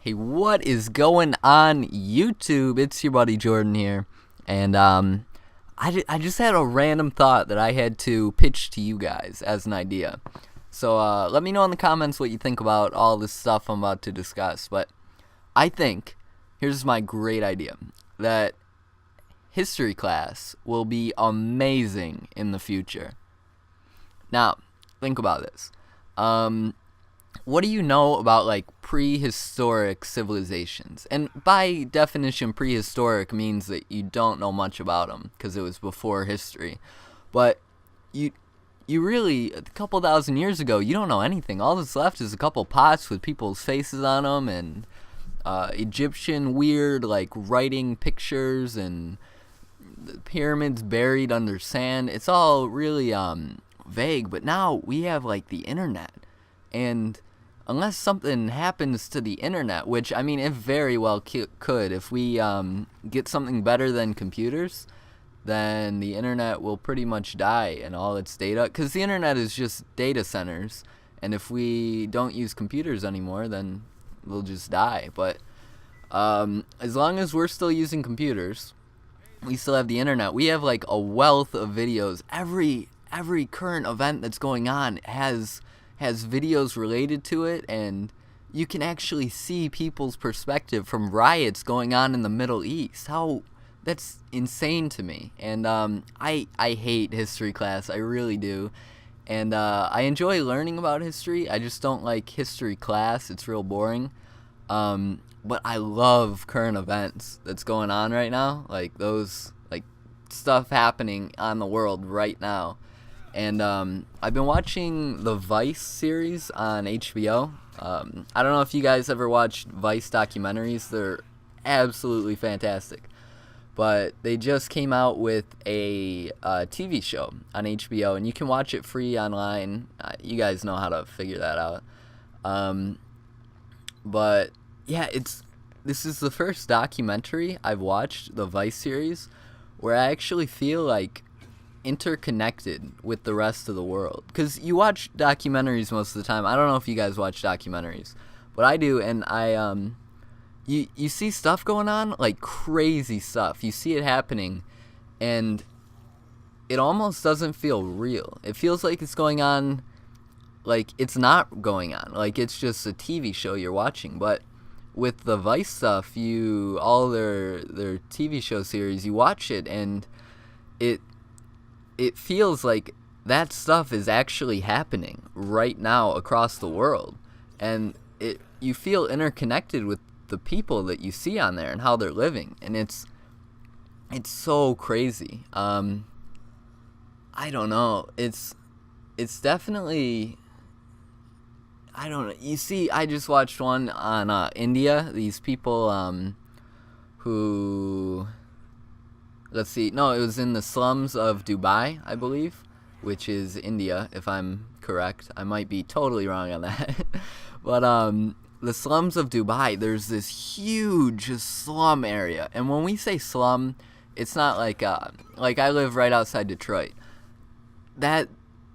Hey, what is going on YouTube? It's your buddy Jordan here, and I just had a random thought that I had to pitch to you guys as an idea. So let me know in the comments what you think about all this stuff I'm about to discuss. But I think, here's my great idea, that history class will be amazing in the future. Now, think about this. What do you know about like prehistoric civilizations? And by definition, prehistoric means that you don't know much about them because it was before history. But you really, a couple thousand years ago, you don't know anything. All that's left is a couple pots with people's faces on them and Egyptian weird like writing pictures and the pyramids buried under sand. It's all really vague. But now we have like the internet, and unless something happens to the internet, which, I mean, it very well could. If we get something better than computers, then the internet will pretty much die and all its data. Because the internet is just data centers. And if we don't use computers anymore, then we'll just die. But as long as we're still using computers, we still have the internet. We have like a wealth of videos. Every current event that's going on has videos related to it, and you can actually see people's perspective from riots going on in the Middle East. That's insane to me. And I hate history class. I really do. And I enjoy learning about history. I just don't like history class. It's real boring. But I love current events that's going on right now. Like those, like stuff happening on the world right now. And I've been watching the Vice series on HBO. I don't know if you guys ever watched Vice documentaries. They're absolutely fantastic. But they just came out with a TV show on HBO, and you can watch it free online. You guys know how to figure that out. But yeah, this is the first documentary I've watched, the Vice series, where I actually feel like interconnected with the rest of the world. Because you watch documentaries most of the time. I don't know if you guys watch documentaries, but I do. And you see stuff going on, like crazy stuff. You see it happening, and it almost doesn't feel real. It feels like it's going on, like it's not going on, like it's just a TV show you're watching. But with the Vice stuff, all their TV show series, you watch it, and it feels like that stuff is actually happening right now across the world. And you feel interconnected with the people that you see on there and how they're living. And it's so crazy. I don't know. It's definitely, I don't know. You see, I just watched one on India. These people who... Let's see. No, it was in the slums of Dubai, I believe, which is India, if I'm correct. I might be totally wrong on that. But the slums of Dubai, there's this huge slum area. And when we say slum, it's not like I live right outside Detroit. That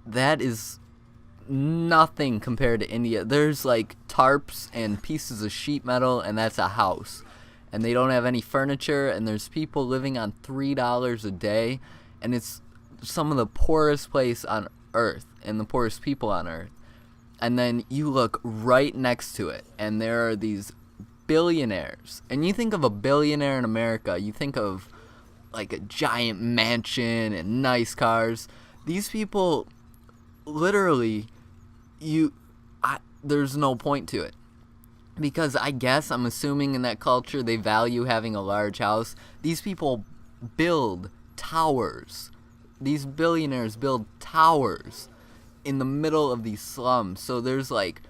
is nothing compared to India. There's like tarps and pieces of sheet metal, and that's a house. And they don't have any furniture, and there's people living on $3 a day, and it's some of the poorest place on earth and the poorest people on earth. And then you look right next to it, and there are these billionaires. And you think of a billionaire in America, you think of like a giant mansion and nice cars. These people, literally, there's no point to it. Because I guess, I'm assuming in that culture, they value having a large house. These people build towers. These billionaires build towers in the middle of these slums. So there's like,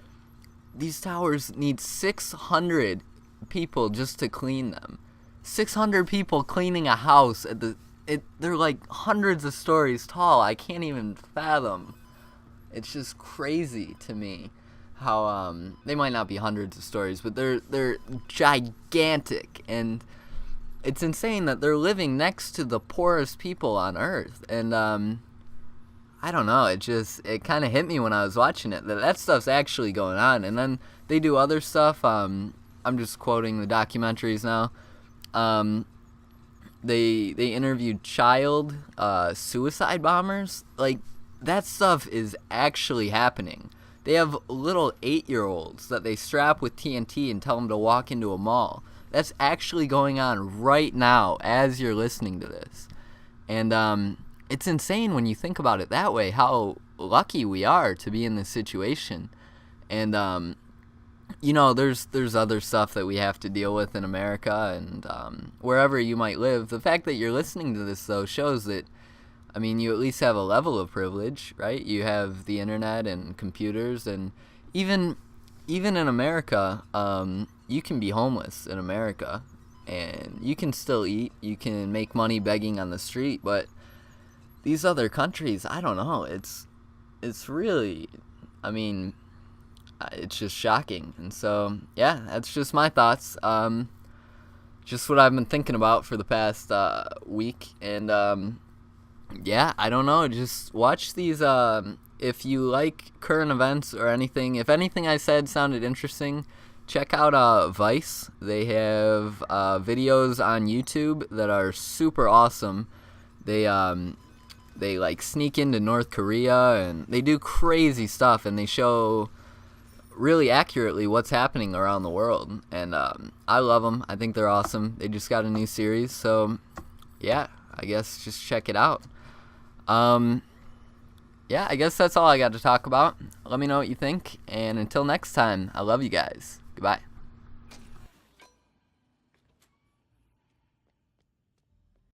these towers need 600 people just to clean them. 600 people cleaning a house. They're like hundreds of stories tall. I can't even fathom. It's just crazy to me how they might not be hundreds of stories, but they're gigantic, and it's insane that they're living next to the poorest people on earth. And I don't know, it kind of hit me when I was watching it that stuff's actually going on. And then they do other stuff. I'm just quoting the documentaries now. They interviewed child suicide bombers. Like, that stuff is actually happening. They have little 8-year-olds that they strap with TNT and tell them to walk into a mall. That's actually going on right now as you're listening to this. And it's insane when you think about it that way, how lucky we are to be in this situation. And you know, there's other stuff that we have to deal with in America and wherever you might live. The fact that you're listening to this, though, shows that, I mean, you at least have a level of privilege, right? You have the internet and computers, and even in America, you can be homeless in America, and you can still eat. You can make money begging on the street, but these other countries, I don't know. It's really, I mean, it's just shocking. And so, yeah, that's just my thoughts. Just what I've been thinking about for the past week, and yeah, I don't know. Just watch these. If you like current events or anything, if anything I said sounded interesting, check out Vice. They have videos on YouTube that are super awesome. They like sneak into North Korea and they do crazy stuff, and they show really accurately what's happening around the world. And I love them. I think they're awesome. They just got a new series, so yeah, I guess just check it out. Yeah, I guess that's all I got to talk about. Let me know what you think, and until next time, I love you guys. Goodbye.